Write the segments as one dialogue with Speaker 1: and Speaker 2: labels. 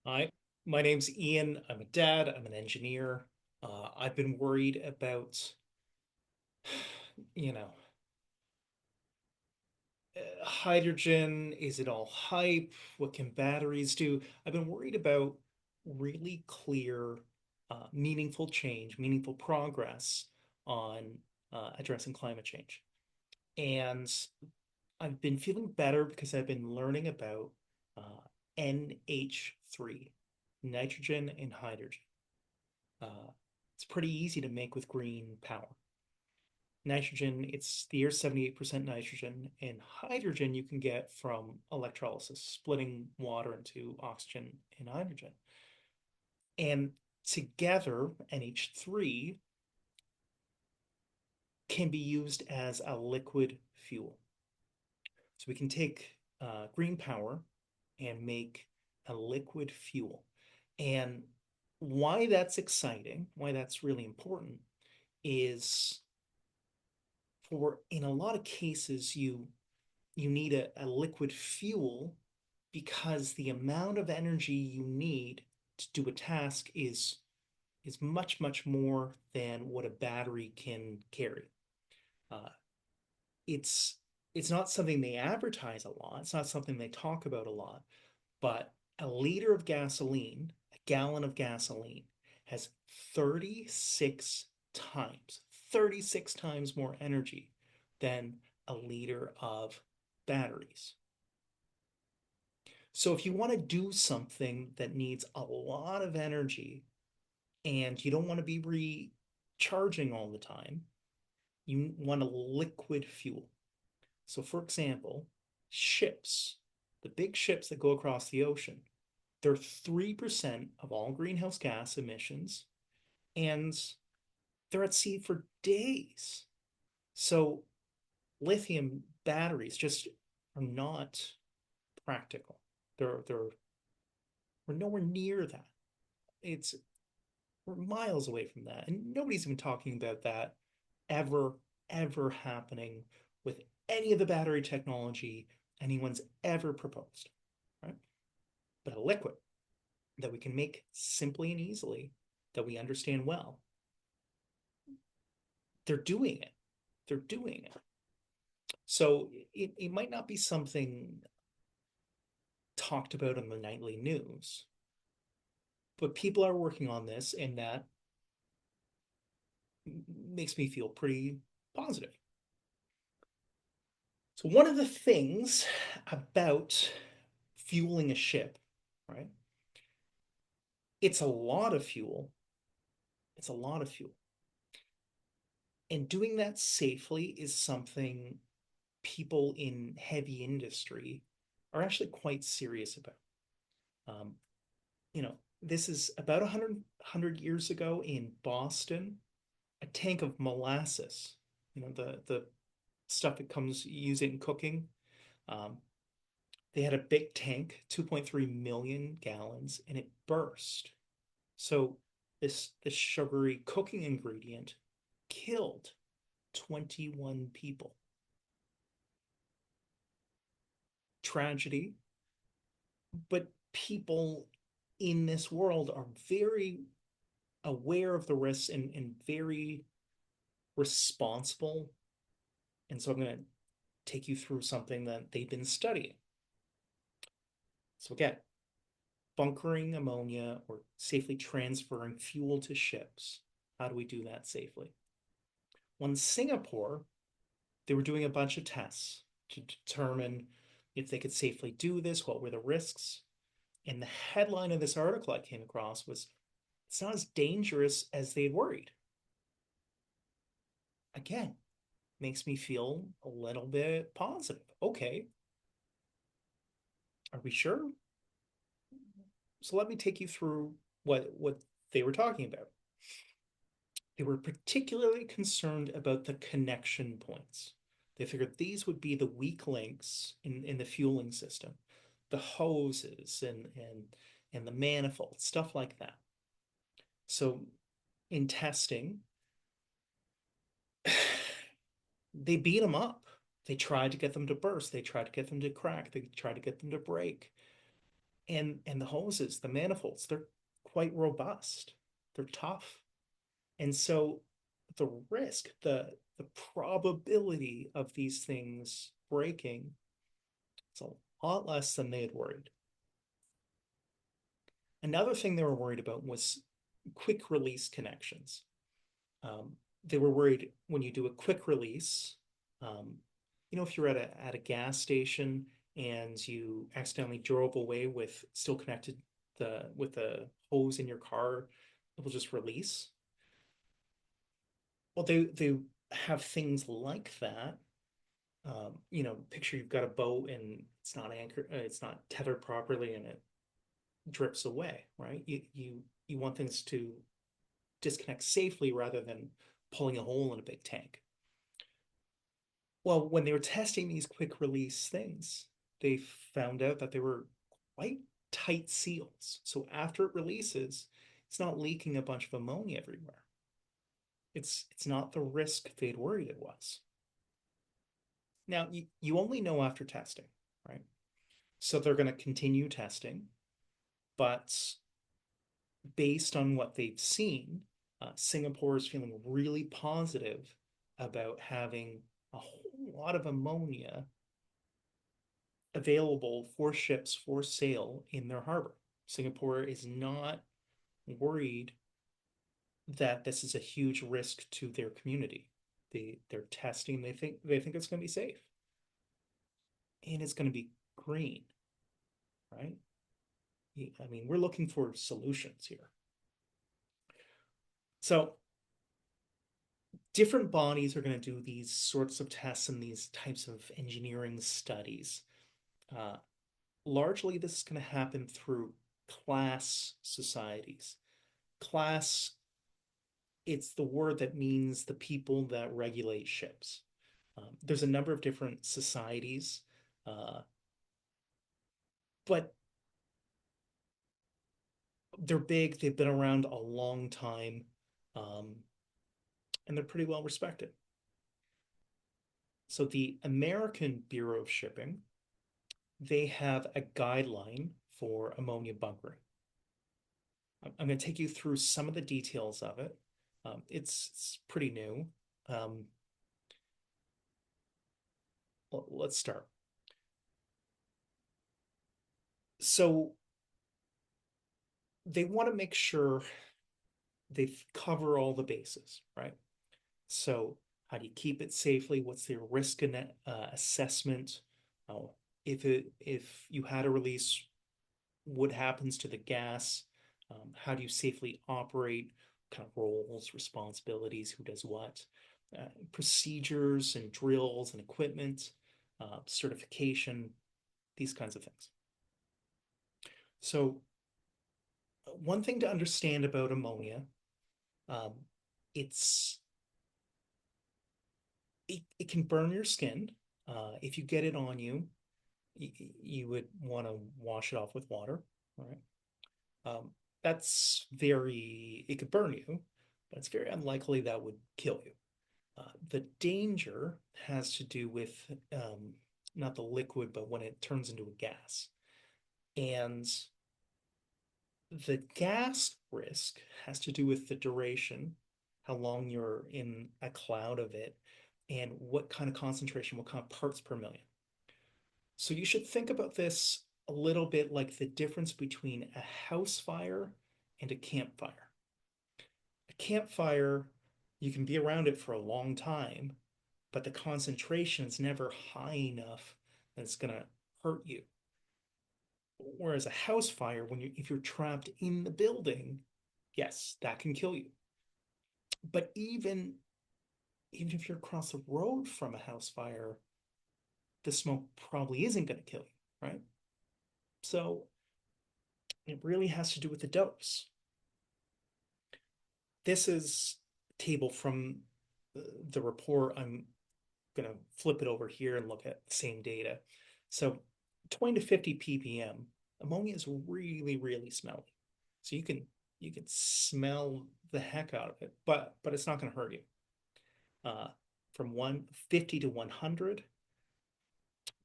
Speaker 1: Hi, my name's Ian. I'm a dad. I'm an engineer. I've been worried about, you know, hydrogen. Is it all hype? What can batteries do? I've been worried about really clear, meaningful change, meaningful progress on addressing climate change. And I've been feeling better because I've been learning about NH3, nitrogen and hydrogen. Uh, it's pretty easy to make with green power. Nitrogen, it's the air's 78% nitrogen, and hydrogen you can get from electrolysis, splitting water into oxygen and hydrogen. And together, NH3 can be used as a liquid fuel. So we can take green power and make a liquid fuel. And why that's exciting, why that's really important, is for in a lot of cases you need a liquid fuel because the amount of energy you need to do a task is much more than what a battery can carry. Uh, it's it's not something they advertise a lot. It's not something they talk about a lot. But a liter of gasoline, a gallon of gasoline, has 36 times, 36 times more energy than a liter of batteries. So if you want to do something that needs a lot of energy and you don't want to be recharging all the time, you want a liquid fuel. So, for example, ships, the big ships that go across the ocean, they're 3% of all greenhouse gas emissions, and they're at sea for days. So, lithium batteries just are not practical. They're we're nowhere near that. It's We're miles away from that, and nobody's even talking about that ever ever happening with any of the battery technology anyone's ever proposed, right? But a liquid that we can make simply and easily, that we understand well, they're doing it. They're doing it. So it might not be something talked about on the nightly news, but people are working on this, and that makes me feel pretty positive. So, one of the things about fueling a ship, right? It's a lot of fuel. It's a lot of fuel. And doing that safely is something people in heavy industry are actually quite serious about. Um, this is about 100 years ago in Boston, a tank of molasses, the stuff that comes used in cooking. Um, they had a big tank, 2.3 million gallons, and it burst. So this sugary cooking ingredient killed 21 people. Tragedy, but people in this world are very aware of the risks and very responsible. And so I'm going to take you through something that they've been studying. So, again, bunkering ammonia or safely transferring fuel to ships. How do we do that safely? Well, in Singapore, they were doing a bunch of tests to determine if they could safely do this, what were the risks. And the headline of this article I came across was, it's not as dangerous as they had worried. Again, makes me feel a little bit positive. Okay, are we sure? So let me take you through what they were talking about. They were particularly concerned about the connection points. They figured these would be the weak links in the fueling system, the hoses and the manifold, stuff like that. So in testing, they beat them up. They tried to get them to burst. They tried to get them to crack. They tried to get them to break. And the hoses, the manifolds, they're quite robust. They're tough. And so the risk, the probability of these things breaking is a lot less than they had worried. Another thing they were worried about was quick release connections. They were worried when you do a quick release, um, if you're at a gas station and you accidentally drove away with still connected with the hose in your car, it will just release. Well, they have things like that. Picture you've got a boat and it's not anchored, it's not tethered properly, and it drips away, right? You want things to disconnect safely rather than pulling a hole in a big tank. Well, when they were testing these quick release things, they found out that they were quite tight seals. So after it releases, it's not leaking a bunch of ammonia everywhere. It's not the risk they'd worried it was. Now, you only know after testing, right? So they're going to continue testing, but based on what they've seen, Singapore is feeling really positive about having a whole lot of ammonia available for ships for sale in their harbor. Singapore is not worried that this is a huge risk to their community. They're testing, they think it's going to be safe. And it's going to be green, right? I mean, we're looking for solutions here. So different bodies are going to do these sorts of tests and these types of engineering studies. Uh, Largely, this is going to happen through class societies. Class, it's the word that means the people that regulate ships. There's a number of different societies, uh, but they're big. They've been around a long time, um, and they're pretty well respected. So the American Bureau of Shipping, they have a guideline for ammonia bunkering. I'm going to take you through some of the details of it. It's pretty new. Um, let's start. So they want to make sure they cover all the bases, right? So how do you keep it safely? What's their risk assessment? Uh, if you had a release, what happens to the gas? How do you safely operate? What kind of roles, responsibilities, who does what? Procedures and drills and equipment, certification, these kinds of things. So one thing to understand about ammonia, um, it's it can burn your skin. If you get it on you, you would want to wash it off with water. All right. That's it could burn you, but it's very unlikely that would kill you. The danger has to do with not the liquid, but when it turns into a gas. And the gas risk has to do with the duration, how long you're in a cloud of it, and what kind of concentration, what kind of parts per million. So you should think about this a little bit like the difference between a house fire and a campfire. A campfire, you can be around it for a long time, but the concentration is never high enough that it's going to hurt you. Whereas a house fire, if you're trapped in the building, yes, that can kill you. But even if you're across the road from a house fire, the smoke probably isn't going to kill you, right? So it really has to do with the dose. This is a table from the report. I'm going to flip it over here and look at the same data. So 20 to 50 ppm, ammonia is really, really smelly. So you can smell the heck out of it, but it's not going to hurt you. Uh, from 150 to 100,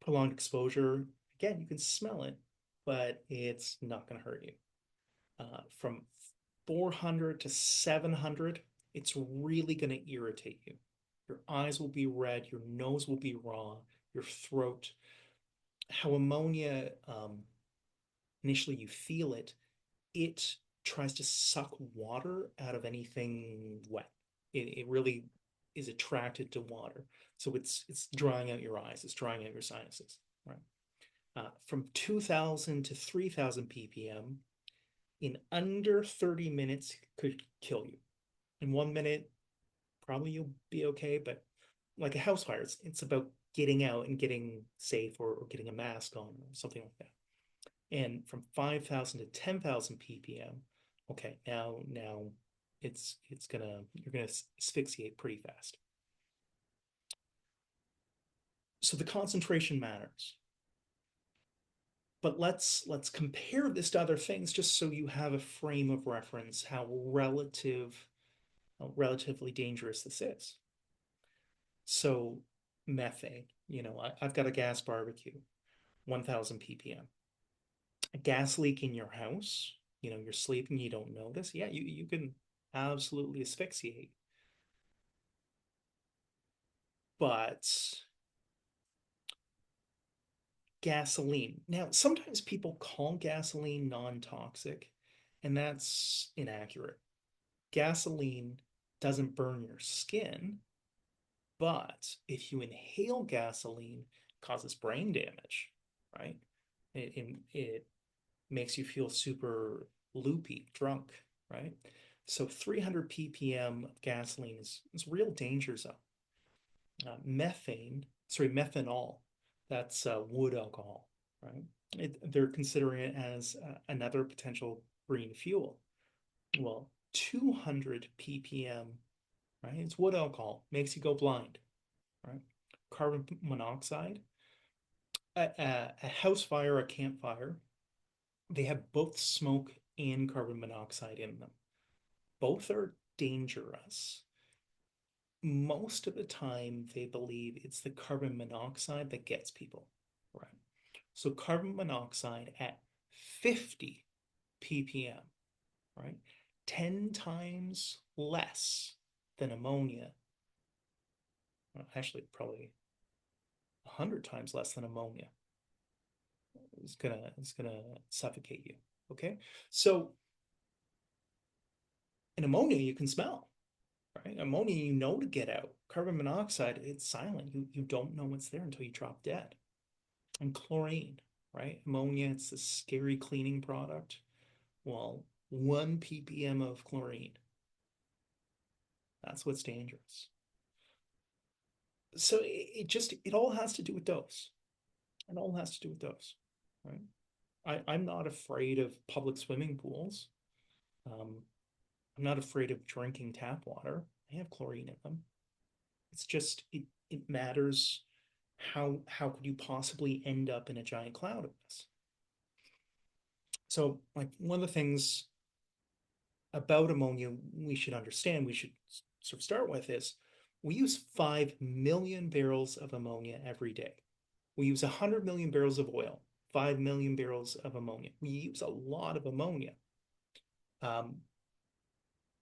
Speaker 1: prolonged exposure, again, you can smell it, but it's not going to hurt you. From 400 to 700, it's really going to irritate you. Your eyes will be red, your nose will be raw, your throat. How ammonia, initially you feel it, it tries to suck water out of anything wet. It really is attracted to water. So it's drying out your eyes, it's drying out your sinuses, right? From 2000 to 3000 ppm, in under 30 minutes could kill you. In 1 minute, probably you'll be okay, but like a house fire, it's about getting out and getting safe, or getting a mask on or something like that. And from 5,000 to 10,000 ppm, okay, now it's gonna you're gonna asphyxiate pretty fast. So the concentration matters. But let's compare this to other things just so you have a frame of reference how relatively dangerous this is. So methane, I've got a gas barbecue, 1000 ppm. A gas leak in your house, you're sleeping, you don't notice. Yeah, you can absolutely asphyxiate. But gasoline. Now, sometimes people call gasoline non-toxic, and that's inaccurate. Gasoline doesn't burn your skin, but if you inhale gasoline, it causes brain damage, right? It makes you feel super loopy, drunk, right? So 300 ppm of gasoline is real danger zone. Methanol, that's wood alcohol, right? They're considering it as another potential green fuel. Well, 200 ppm, right? It's wood alcohol, makes you go blind, right? Carbon monoxide, a house fire, a campfire, they have both smoke and carbon monoxide in them. Both are dangerous. Most of the time, they believe it's the carbon monoxide that gets people, right? So carbon monoxide at 50 ppm, right? 10 times less than ammonia. Well, actually, probably 100 times less than ammonia. It's gonna suffocate you. Okay, so in ammonia you can smell, right? Ammonia you know to get out. Carbon monoxide, it's silent. You don't know what's there until you drop dead. And chlorine, right? Ammonia, it's a scary cleaning product. Well, 1 ppm of chlorine, that's what's dangerous. So it all has to do with dose. It all has to do with dose, right? I'm not afraid of public swimming pools. Um, I'm not afraid of drinking tap water. They have chlorine in them. It's just it matters how could you possibly end up in a giant cloud of this? So, like, one of the things about ammonia we should understand, we should sort of start with is we use 5 million barrels of ammonia every day. We use 100 million barrels of oil, 5 million barrels of ammonia. We use a lot of ammonia. Um,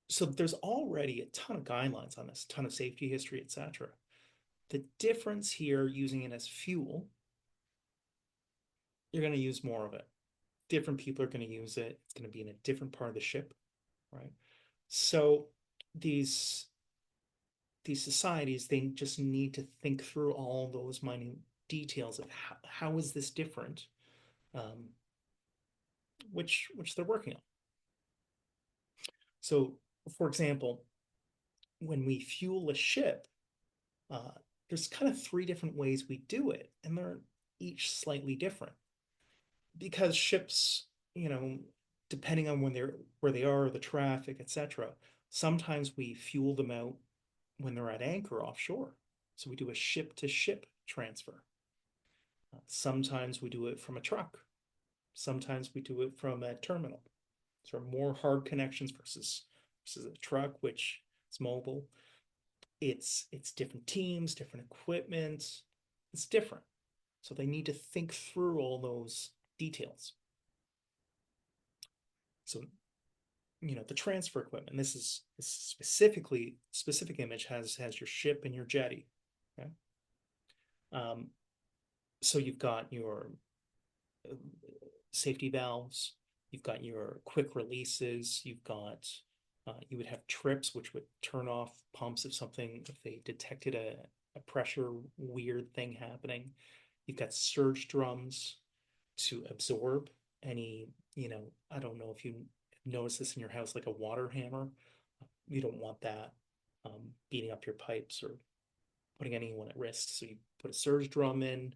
Speaker 1: so there's already a ton of guidelines on this, a ton of safety history, etc. The difference here, using it as fuel, you're going to use more of it. Different people are going to use it. It's going to be in a different part of the ship, right? So these these societies, they just need to think through all those minute details of how is this different, um, which they're working on. So, for example, when we fuel a ship, uh, there's kind of three different ways we do it, and they're each slightly different because ships, you know, depending on where they are, the traffic, etc. Sometimes we fuel them out when they're at anchor offshore, so we do a ship to ship transfer. Sometimes we do it from a truck. Sometimes we do it from a terminal. So more hard connections versus a truck, which is mobile. It's different teams, different equipment. It's different. So they need to think through all those details. So, the transfer equipment. This specific image has your ship and your jetty. Okay. Um, so you've got your uh, safety valves, you've got your quick releases, you would have trips which would turn off pumps if they detected a pressure weird thing happening. You've got surge drums to absorb any, I don't know if you notice this in your house, like a water hammer. You don't want that beating up your pipes or putting anyone at risk. So you put a surge drum in.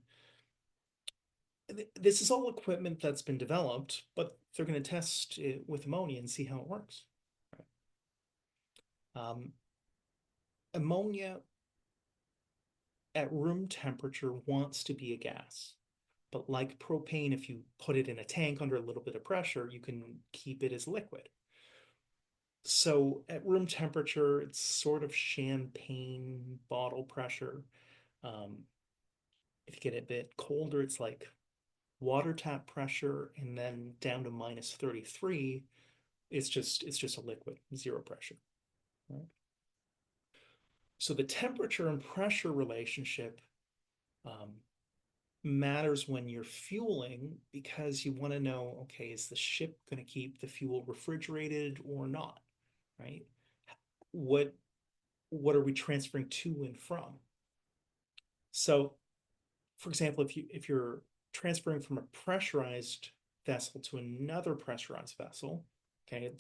Speaker 1: This is all equipment that's been developed, but they're going to test it with ammonia and see how it works. Um, Ammonia at room temperature wants to be a gas. But like propane, if you put it in a tank under a little bit of pressure, you can keep it as liquid. So at room temperature, it's sort of champagne bottle pressure. Um, if you get it a bit colder, it's like water tap pressure, and then down to minus 33, it's just a liquid, zero pressure. Right? So the temperature and pressure relationship um, matters when you're fueling because you want to know, okay, is the ship going to keep the fuel refrigerated or not? Right? What what are we transferring to and from? So, for example, if you're transferring from a pressurized vessel to another pressurized vessel, okay,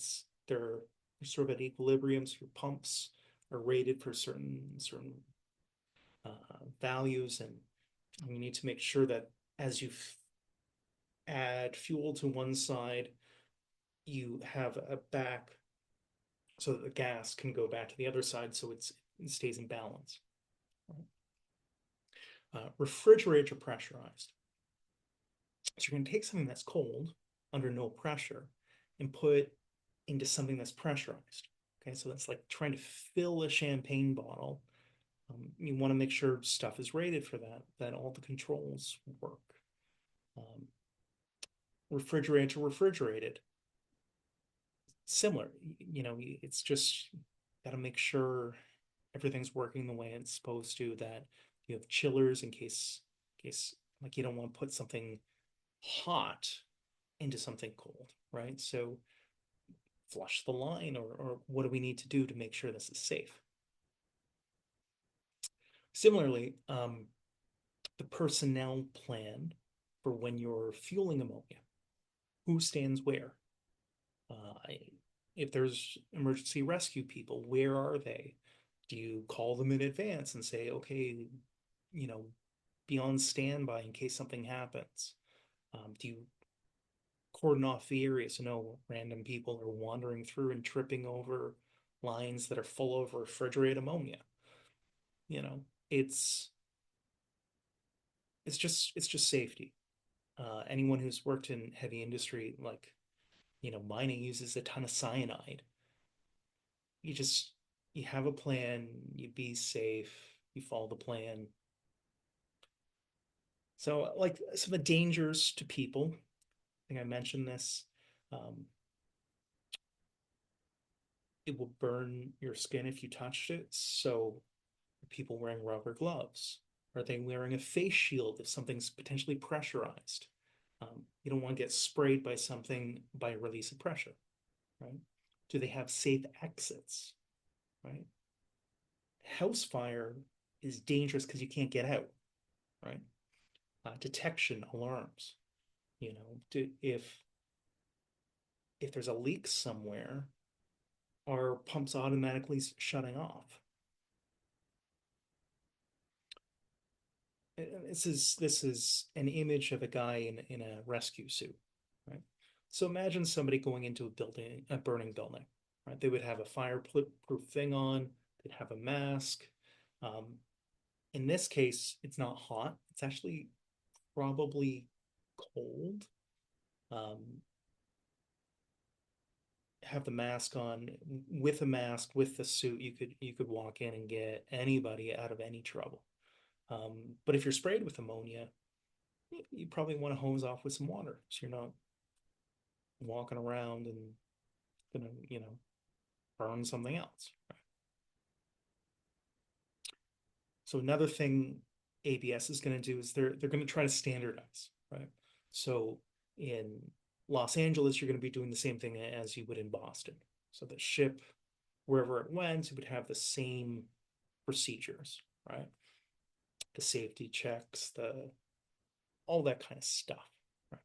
Speaker 1: they're sort of at equilibrium. So your pumps are rated for certain values, and you need to make sure that as you add fuel to one side, you have a back so that the gas can go back to the other side, so it stays in balance. Refrigerate are pressurized. So you're going to take something that's cold under no pressure and put into something that's pressurized. Okay, so that's like trying to fill a champagne bottle. You want to make sure stuff is rated for that all the controls work. Um, Refrigerator to refrigerated, similar. It's just got to make sure everything's working the way it's supposed to. That you have chillers in case like you don't want to put something hot into something cold, right? So flush the line, or what do we need to do to make sure this is safe? Similarly, the personnel plan for when you're fueling ammonia, who stands where? Uh, if there's emergency rescue people, where are they? Do you call them in advance and say, okay, you know, be on standby in case something happens? Do you cordon off the area so no random people are wandering through and tripping over lines that are full of refrigerated ammonia? You know, it's it's just safety. Anyone who's worked in heavy industry, like mining uses a ton of cyanide. You just you have a plan, you be safe, you follow the plan. So, like some of the dangers to people, I think I mentioned this. Um, it will burn your skin if you touched it. So, are people wearing rubber gloves? Are they wearing a face shield if something's potentially pressurized? You don't want to get sprayed by something by a release of pressure, right? Do they have safe exits, right? House fire is dangerous because you can't get out, right? Detection alarms, if there's a leak somewhere, are pumps automatically shutting off? This is an image of a guy in a rescue suit, right? So imagine somebody going into a burning building, right? They would have a fireproof thing on, they'd have a mask. Um, in this case, it's not hot, it's actually probably cold. Um, have the mask on. With a mask, with the suit, you could walk in and get anybody out of any trouble. But if you're sprayed with ammonia, you probably want to hose off with some water so you're not walking around and gonna, burn something else. So another thing ABS is going to do is they're going to try to standardize, right? So in Los Angeles, you're going to be doing the same thing as you would in Boston. So the ship, wherever it went, it would have the same procedures, right? The safety checks, the all that kind of stuff, right?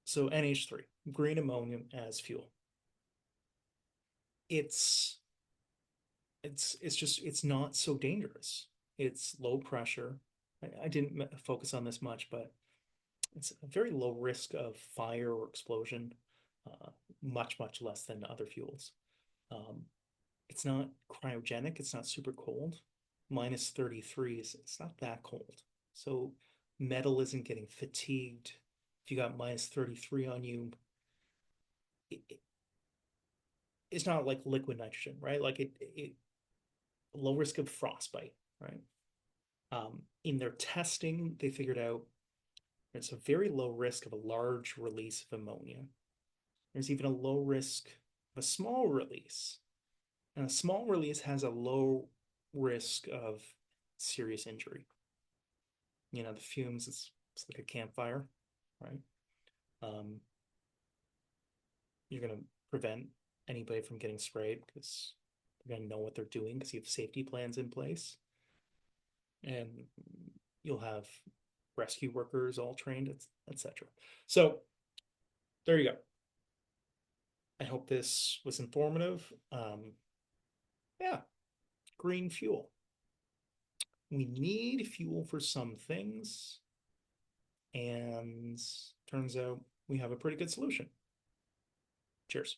Speaker 1: So NH3, green ammonia as fuel. It's it's not so dangerous. It's low pressure. I didn't focus on this much, but it's a very low risk of fire or explosion, uh, much less than other fuels. Um, it's not cryogenic. It's not super cold. Minus 33 is it's not that cold. So metal isn't getting fatigued. If you got minus 33 on you, it's not like liquid nitrogen, right? Like it low risk of frostbite, right? In their testing, they figured out it's a very low risk of a large release of ammonia. There's even a low risk of a small release. And a small release has a low risk of serious injury. The fumes, it's like a campfire, right? Um, you're going to prevent anybody from getting sprayed because they're going to know what they're doing because you have safety plans in place. And you'll have rescue workers all trained, etc. So there you go. I hope this was informative. Yeah, green fuel. We need fuel for some things, and turns out we have a pretty good solution. Cheers.